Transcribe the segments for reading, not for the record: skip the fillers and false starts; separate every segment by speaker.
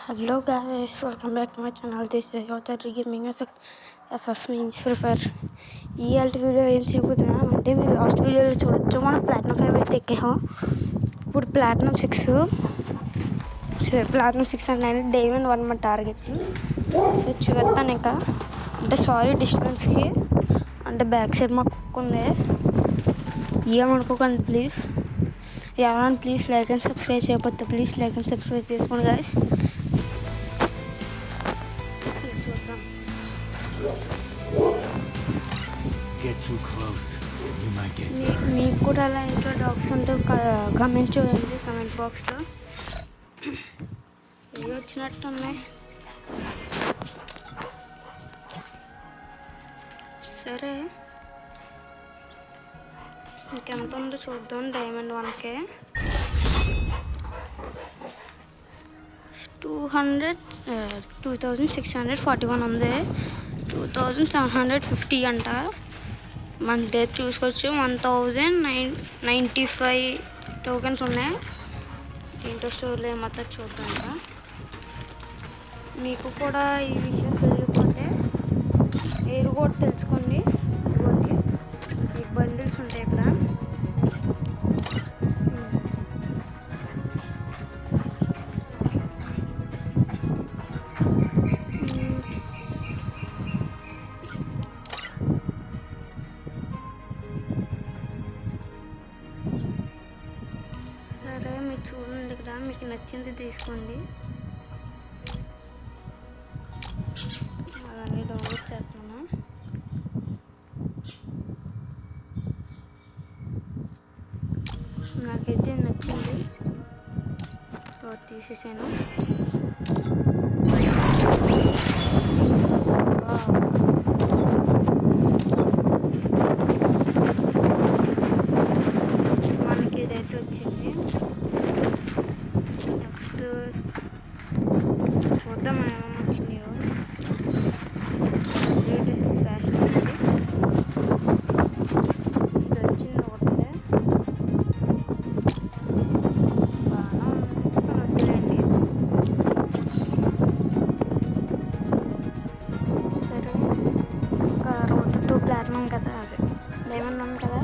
Speaker 1: Hello guys, welcome back to my channel. This is your third gaming FF means Free Fire. ఈ video ఏం చేయబోతున్నాం అంటే మీరు last వీడియోలో చూడొచ్చు. మనం ప్లాటినం 5 అయితే ఎక్కాం. ఇప్పుడు ప్లాటినం 6 అంటే డైమండ్ 1 మన టార్గెట్. సో చూస్తాను ఇంకా అంటే సారీ డిస్టెన్స్కి అంటే బ్యాక్ సైడ్ మా కుక్క ఉంది, ఏమనుకోకండి ప్లీజ్. ఎవరైనా ప్లీజ్ లైక్ అండ్ సబ్స్క్రైబ్ చేయకపోతే ప్లీజ్ లైక్ అండ్ సబ్స్క్రైబ్ చేసుకోండి గాయస్. మీకు కూడా అలా ఇంట్లో డాగ్స్ ఉంటే కమెంట్ చేయండి కమెంట్ బాక్స్లో. ఇవి వచ్చినట్టు ఉన్నాయి. సరే ఇంకెంత ఉందో చూద్దాం. డైమండ్ 1K 2641 ఉంది. 2750 అంట. మన డేట్ చూసుకోవచ్చు. 1095 టోకెన్స్ ఉన్నాయి. దీంట్లో స్టోర్లో ఏమవుతా చూద్దాం. మీకు కూడా ఈ విషయం తెలియకపోతే మీరు కూడా తెలుసుకోండి. ఇదిగోండి మీకు బండిల్స్ ఉంటాయి ఇక్కడ. మీరు చూడండి ఇక్కడ, మీకు నచ్చింది తీసుకోండి. అవన్నీ డౌన్లోడ్ చేస్తున్నాను. నాకైతే నచ్చింది సో తీసేసాను. మనకి ఇదైతే వచ్చింది. నెక్స్ట్ చూద్దాం ఏమేమి వచ్చినాయో. ఫ్యాషన్ ఇది వచ్చింది ఒకటే బాగా వద్దులేండి. సరే ఇంకా రోడ్ 2 ప్లాటినం కదా, అదే డైమండ్ ఉంది కదా.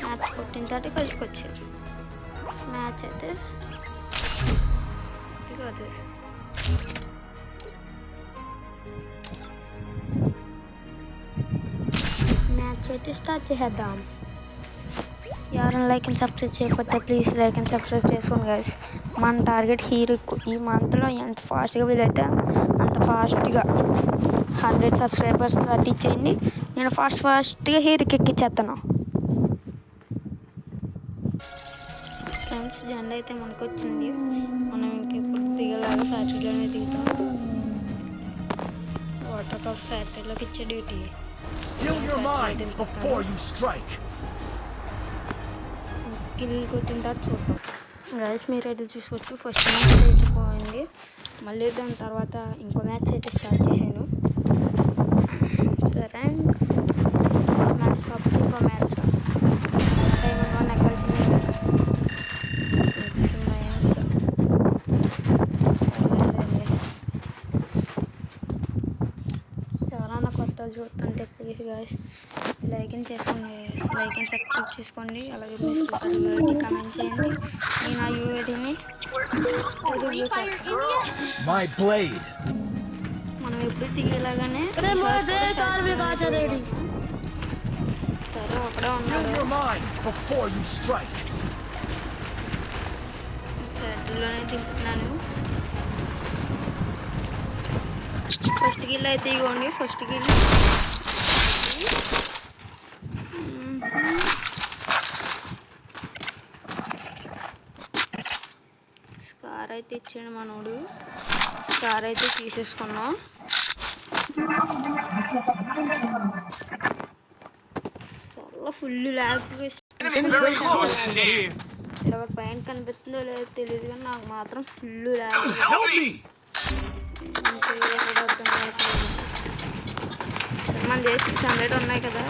Speaker 1: మ్యాచ్ 14:30 కలుసుకొచ్చు. మ్యాచ్ అయితే అదే మ్యాచ్ అయితే స్టార్ట్ చేద్దాం. ఎవరైనా లైక్ అండ్ సబ్స్క్రైబ్ చేయకపోతే ప్లీజ్ లైక్ అండ్ సబ్స్క్రైబ్ చేసుకోండి గైస్. మన టార్గెట్ హీరో ఈ మంత్లో ఎంత ఫాస్ట్గా వీలైతే అంత ఫాస్ట్గా 100 సబ్స్క్రైబర్స్ ఇచ్చేయండి. నేను ఫాస్ట్గా హీరోకి ఎక్కిచ్చేస్తాను. ఫ్రెండ్స్ జెండా అయితే మనకు వచ్చింది. మనం ఇంకెప్పుడు దిగలాగా ఫ్యాక్టరీలోనే దిగుతాం. వాటర్ టాప్ ఫ్యాక్టరీలోకి ఇచ్చే డ్యూటీ. కిల్ కొట్టిన తర్వాత చూద్దాం గైస్. మీరు అయితే చూసుకోవచ్చు. ఫస్ట్ మ్యాచ్ అయిపోయింది. మళ్ళీ దాని తర్వాత ఇంకో మ్యాచ్ అయితే స్టార్ట్ చేశాను. సరే మ్యాచ్ కాబట్టి ఇంకో మ్యాచ్ డైమండ్ 1 ఎక్కాల్సింది. ఎవరైనా కొత్త చూస్తుంటే ప్లీజ్ గాయస్ లైక్ అండ్ చేసుకోండి, లైక్ అండ్ సబ్స్క్రైబ్ చేసుకోండి. అలాగే మీ యూఐడి కామెంట్ చేయండి. నేను ఆ యూఐడిని రివ్యూ చేస్తాను. మనం ఎప్పుడు దిగేలాగానే సరే ఒకడే ఉన్నాడు. ఫ్యాక్టరీలోనే దింపుతున్నాను. ఫస్ట్ గిల్ అయితే ఇవ్వండి. ఫస్ట్ గిల్ స్కార్ అయితే ఇచ్చాడు మనోడు. స్కార్ అయితే తీసేసుకున్నాం. చాలా ఫుల్ ల్యాగ్. ఎవరి పైన కనిపిస్తుందో లేదో తెలియదు కానీ నాకు మాత్రం ఫుల్ ల్యాగ్. మన చేసి 600 ఉన్నాయి కదా.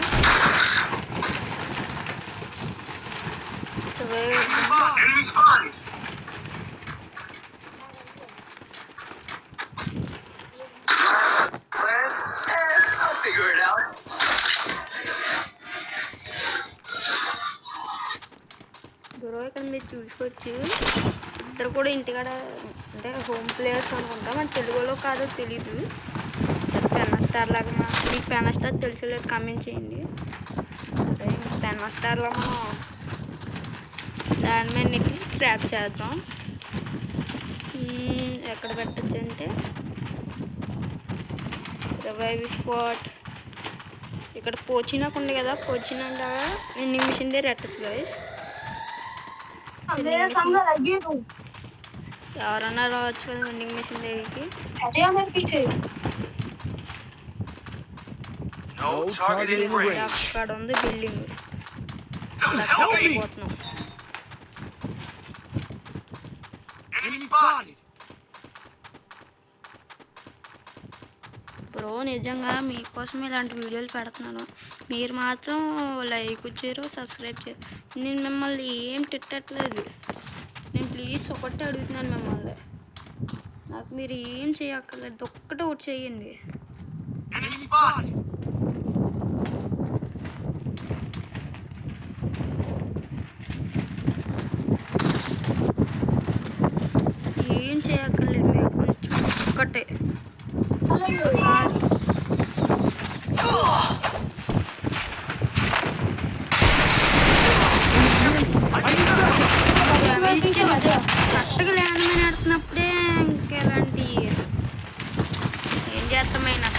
Speaker 1: అక్కడ మీరు చూసుకోవచ్చు. ఇద్దరు కూడా ఇంటికాడ అంటే హోమ్ ప్లేయర్స్ అనుకుంటా, మన తెలుగులో కాదో తెలీదు. సరే పెన్ స్టార్ లాగా మీకు పెన్ స్టార్ తెలిసేలేదు కామెంట్ చేయండి. సరే పెన్ స్టార్లో మనం దాని మీద నెక్కి ట్రాప్ చేద్దాం. ఎక్కడ పెట్టచ్చు అంటే రివైవ్ స్పాట్ ఇక్కడ పోచినాకు ఉంది కదా, పోచినాక వెండింగ్ మిషన్ దగ్గర పెట్టచ్చు గైస్. ఎవరన్నా రావచ్చు కదా వెండింగ్ మిషన్ దగ్గరికి. అక్కడ ఉంది బిల్డింగ్, పోతున్నాం. బ్రో నిజంగా మీకోసం ఇలాంటి వీడియోలు పెడుతున్నాను, మీరు మాత్రం లైక్ చేయరు, సబ్స్క్రైబ్ చేయరు. నేను మిమ్మల్ని ఏం తిట్టట్లేదు, నేను ప్లీజ్ ఒకటే అడుగుతున్నాను మిమ్మల్ని. నాకు మీరు ఏం చేయక్కర్లేదు, ఒక్కటే ఒకటి చేయండి. ఏం చేయక్కర్లేదు, మీరు కొంచెం ఒక్కటే కరెక్ట్గా ల్యాండ్ మీద ఆడుతున్నప్పుడే ఇంకెలాంటి ఏం చేస్తామైనా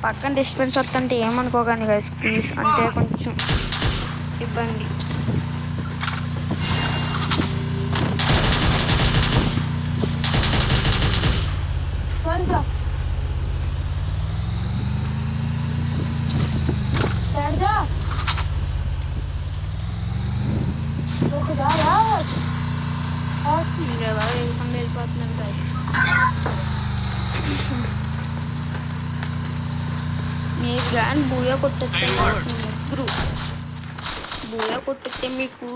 Speaker 1: పక్కన డిస్టర్బెన్స్ వస్తుంటే ఏమనుకోకండి గైస్ ప్లీజ్, అంటే కొంచెం ఇబ్బంది. వెళ్ళిపోతున్నాను గైస్. మీరు కానీ బూయా కొట్టేస్తే ముగ్గురు బూయా కొట్టిస్తే మీకు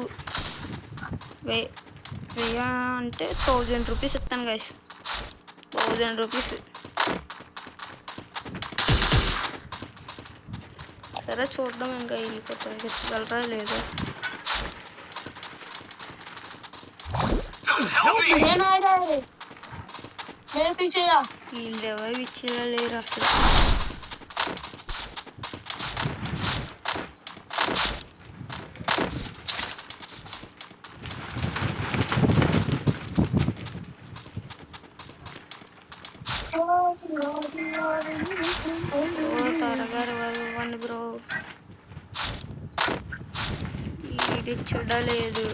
Speaker 1: వెయ్యి అంటే 1000 రూపీస్ ఇస్తాను గైస్, 1000 రూపీస్. సరే చూద్దాం ఇంకా వీళ్ళు కొట్టగలరా లేదా. వీళ్ళు ఎవరు ఇచ్చేలా లేరు అసలు. త్వరగా ఇవ్వండి బ్రో, ఇది చూడలేదు.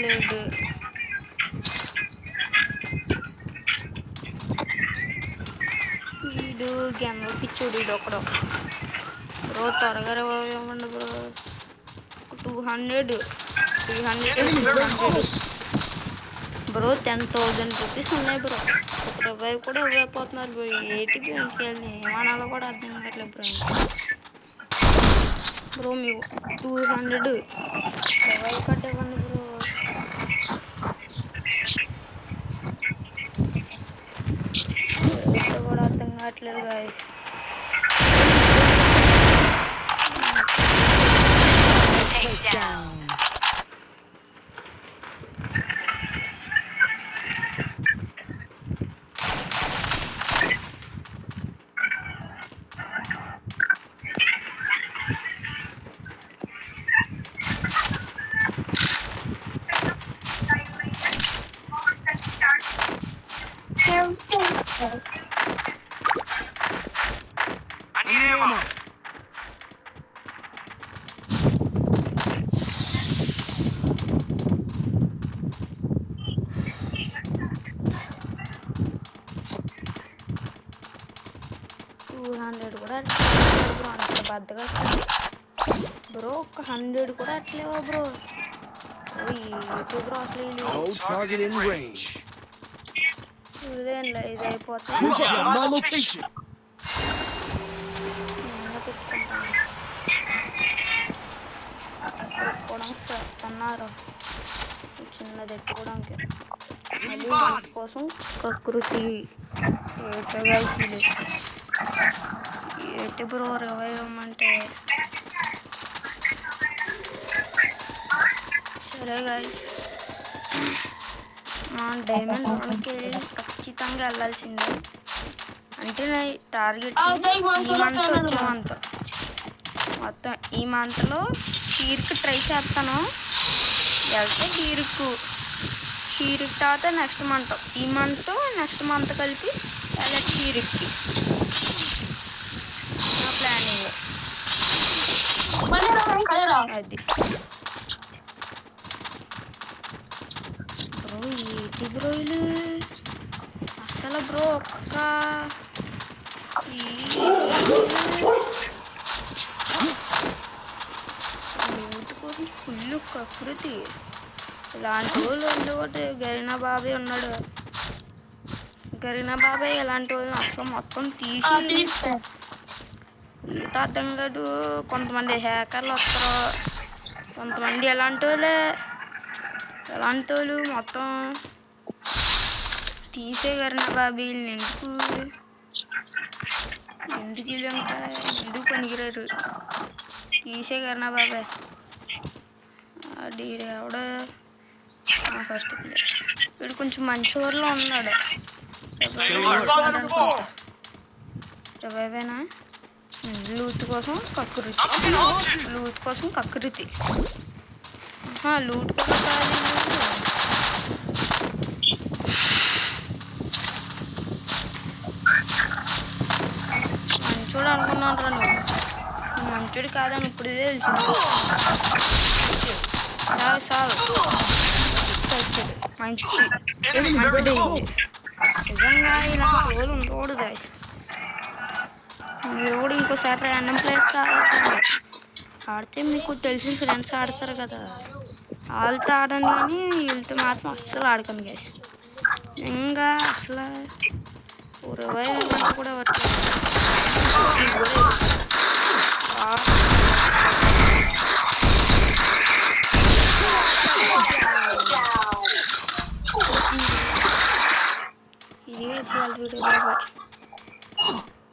Speaker 1: లేదు వీడు గెమ్మ పిచ్చుడు ఇది ఒకడు. బ్రో త్వరగా ఇవ్వండి బ్రో, 200 బ్రో, 10,000 రూపీస్ ఉన్నాయి బ్రో. ఒక రూపాయి కూడా ఇవ్వకపోతున్నారు బ్రో, ఏటికి ఇంకెళ్ళి ఏమనాలో కూడా అర్థం కావట్లేదు బ్రో. బ్రో మీకు 200 రూపాయి కట్ట ఇవ్వండి బ్రో. కూడా అర్థం కావట్లేదు గాయస్. కూడా బ్రో అంత బద్దగా బ్రో, ఒక 100 కూడా అట్లేవా బ్రో. బ్రో అసలు ఇది అయిపోతుంది. పెట్టుకోవడానికి చెప్తున్నారు చిన్నది, పెట్టుకోవడానికి మళ్ళీ మంత్ కోసం కకృతి ఏటో గైస్ ఇది ఏటి బ్రో ఇవ్వమంటే సరే గైస్ మా డైమండ్ లోన్కి వెళ్ళి ఖచ్చితంగా వెళ్ళాల్సిందే అంటే నా టార్గెట్ ఈ మంత్ వచ్చే మంత్ మొత్తం ఈ మంత్లో హీర్కి ట్రై చేస్తాను వెళ్తే హీర్కి తర్వాత నెక్స్ట్ మంత్ ఈ మంత్ నెక్స్ట్ మంత్ కలిపి వెళ్ళచ్చు హీర్కి నా ప్లానింగ్ అది బ్రో ఏంటి బ్రో ఇది అసలు బ్రో ఒక్క లోతు కోసం ఫుల్ కకృతి ఇలాంటి వాళ్ళు ఉండేవాటి గరీనా బాబాయ్ ఉన్నాడు గరీనా బాబాయ్ ఇలాంటి వాళ్ళని అసలు మొత్తం తీసి ఈత అర్థం కాదు కొంతమంది హ్యాకర్లు వస్తారు కొంతమంది ఎలాంటి వాళ్ళు మొత్తం తీసే గరీనా బాబాయ్ని ఎందుకు ఇంకా ఎందుకు పనికిరారు తీసే గరీనా బాబాయ్ అది ఎవడ ఫస్ట్ ప్లేయర్ వీడు కొంచెం మంచి ఊర్లో ఉన్నాడు రివైవేనా లూత్ కోసం కకృతి లూత్ కోసం కాదు మంచోడు అనుకున్నాను రా నువ్వు మంచోడు కాదని ఇప్పుడు తెలిసింది చాలు మంచిది నిజంగా ఇలా రోజు ఉండకూడదు గాయస్ మీరు కూడా ఇంకోసారి ర్యాండమ్ ప్లేస్ ఆడితే మీకు తెలిసిన ఫ్రెండ్స్ ఆడతారు కదా వాళ్ళతో ఆడండి కానీ వీళ్ళతో మాత్రం అస్సలు ఆడకండి గాయస్ ఇంకా అసలు 20 కూడా